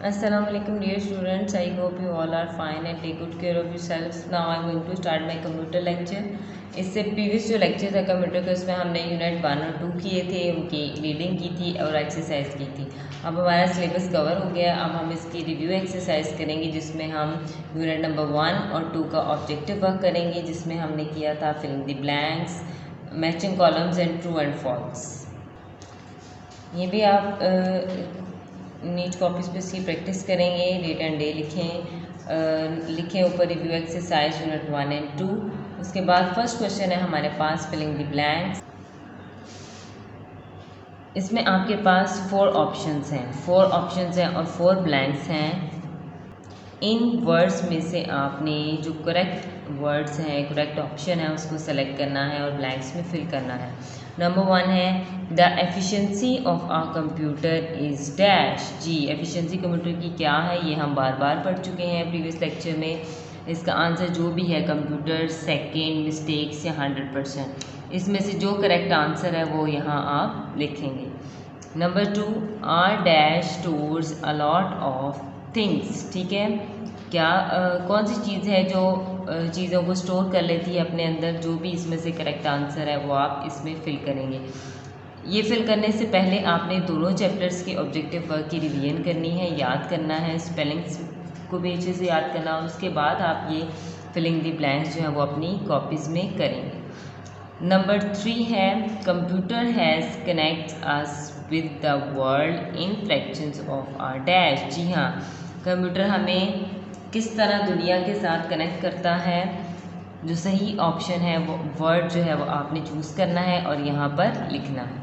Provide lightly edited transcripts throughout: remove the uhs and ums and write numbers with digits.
Assalamu alaikum dear students. I hope you all are fine and take good care of yourselves. Now I am going to start my computer lecture. इससे previous जो lecture था computer का उसमें हमने unit 1 और 2 किए थे, उनकी रीडिंग की थी और एक्सरसाइज की थी। अब हमारा सिलेबस कवर हो गया। अब हम इसकी रिव्यू एक्सरसाइज करेंगे जिसमें हम यूनिट नंबर 1 और 2 का ऑब्जेक्टिव वर्क करेंगे, जिसमें हमने किया था filling the blanks, matching columns and true and false. ये भी आप नीट कॉपीज पे इसकी प्रैक्टिस करेंगे। डेट एंड डे लिखें ऊपर रिव्यू एक्सरसाइज यूनिट 1 एंड 2। उसके बाद फर्स्ट क्वेश्चन है हमारे पास फिलिंग द ब्लैंक्स। इसमें आपके पास 4 ऑप्शंस हैं और 4 ब्लैंक्स हैं। इन वर्ड्स में से आपने जो करेक्ट वर्ड्स हैं, करेक्ट ऑप्शन है, उसको सेलेक्ट करना है और ब्लैंक्स में फिल करना है। नंबर 1 है the efficiency of a computer is dash. जी, एफिशिएंसी कंप्यूटर की क्या है ये हम बार बार पढ़ चुके हैं प्रीवियस लेक्चर में। इसका आंसर जो भी है कंप्यूटर सेकेंड, मिस्टेक्स या 100%, इसमें से जो करेक्ट आंसर है वो यहाँ आप लिखेंगे। Number 2 are dash stores a lot of things. ठीक है, क्या कौन सी चीज़ है जो चीज़ों को स्टोर कर लेती है अपने अंदर। जो भी इसमें से करेक्ट आंसर है वो आप इसमें फिल करेंगे। ये फिल करने से पहले आपने दोनों चैप्टर्स के ऑब्जेक्टिव वर्क की रिवीजन करनी है, याद करना है, स्पेलिंग्स को भी अच्छे से याद करना, और उसके बाद आप ये फिलिंग द ब्लैंक्स जो है वो अपनी कॉपीज़ में करेंगे। नंबर 3 है computer has connect us with the world in fractions of a dash. जी हाँ, कंप्यूटर हमें किस तरह दुनिया के साथ कनेक्ट करता है। जो सही ऑप्शन है वो वर्ड जो है वो आपने चूज़ करना है और यहाँ पर लिखना है।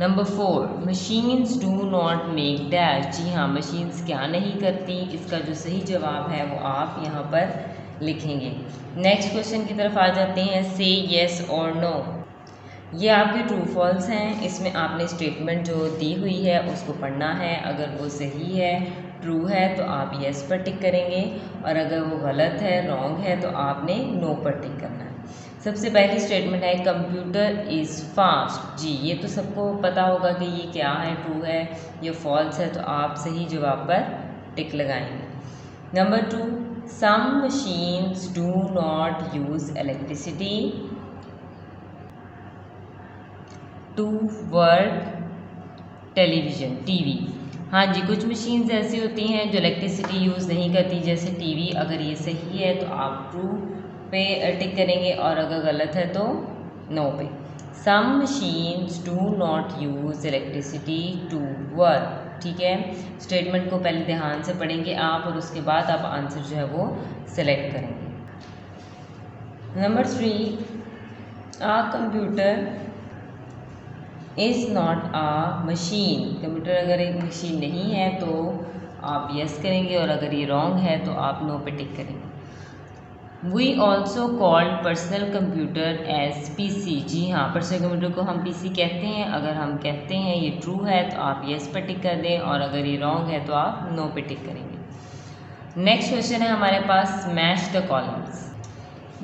Number 4 machines do not make dash. जी हाँ, मशीन्स क्या नहीं करती। इसका जो सही जवाब है वो आप यहाँ पर लिखेंगे। नेक्स्ट क्वेश्चन की तरफ आ जाते हैं। से येस और नो, ये आपके ट्रू फॉल्स हैं। इसमें आपने स्टेटमेंट जो दी हुई है उसको पढ़ना है। अगर वो सही है, ट्रू है, तो आप येस पर टिक करेंगे, और अगर वो गलत है, रॉन्ग है, तो आपने नो पर टिक करना है। सबसे पहली स्टेटमेंट है कंप्यूटर इज़ फास्ट। जी, ये तो सबको पता होगा कि ये क्या है, ट्रू है या फॉल्स है, तो आप सही जवाब पर टिक लगाएंगे। Number 2 some machines do not use electricity to work television, TV. हाँ जी, कुछ मशीन्स ऐसी होती हैं जो इलेक्ट्रिसिटी यूज़ नहीं करती, जैसे टीवी। अगर ये सही है तो आप ट्रू पे टिक करेंगे, और अगर गलत है तो नो पे। Some machines do not use electricity to work. ठीक है, स्टेटमेंट को पहले ध्यान से पढ़ेंगे आप, और उसके बाद आप आंसर जो है वो सेलेक्ट करेंगे। Number 3 a computer is not a machine. Computer अगर एक मशीन नहीं है तो आप यस करेंगे, और अगर ये रॉन्ग है तो आप नो पे टिक करेंगे। We also called personal computer as PC. जी हाँ, पर्सनल कंप्यूटर को हम पीसी कहते हैं। अगर हम कहते हैं ये ट्रू है तो आप यस पर टिक कर दें, और अगर ये रॉन्ग है तो आप नो पे टिक करेंगे। नेक्स्ट क्वेश्चन है हमारे पास मैच द कॉलम्स।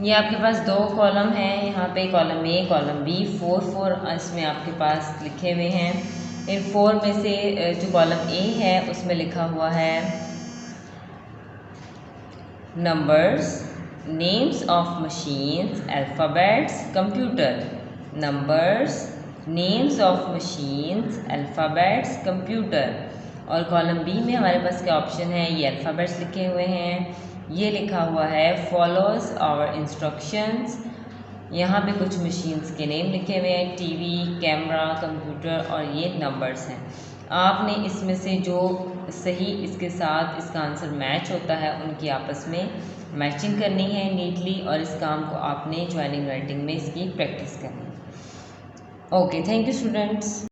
ये आपके पास 2 कॉलम हैं, यहाँ पे कॉलम ए, कॉलम बी, 4 इसमें आपके पास लिखे हुए हैं। इन 4 में से जो कॉलम ए है उसमें लिखा हुआ है numbers, names of machines, alphabets, computer. Numbers, names of machines, alphabets, computer. और कॉलम बी में हमारे पास क्या ऑप्शन है, ये अल्फ़ाबेट्स लिखे हुए हैं, ये लिखा हुआ है फॉलोज आवर इंस्ट्रक्शंस। यहाँ पे कुछ मशीन्स के नेम लिखे हुए हैं, टीवी, कैमरा, कंप्यूटर, और ये नंबर्स हैं। आपने इसमें से जो सही इसके साथ इसका आंसर मैच होता है उनकी आपस में मैचिंग करनी है नीटली, और इस काम को आपने ज्वाइनिंग राइटिंग में इसकी प्रैक्टिस करनी है। Okay, thank you students.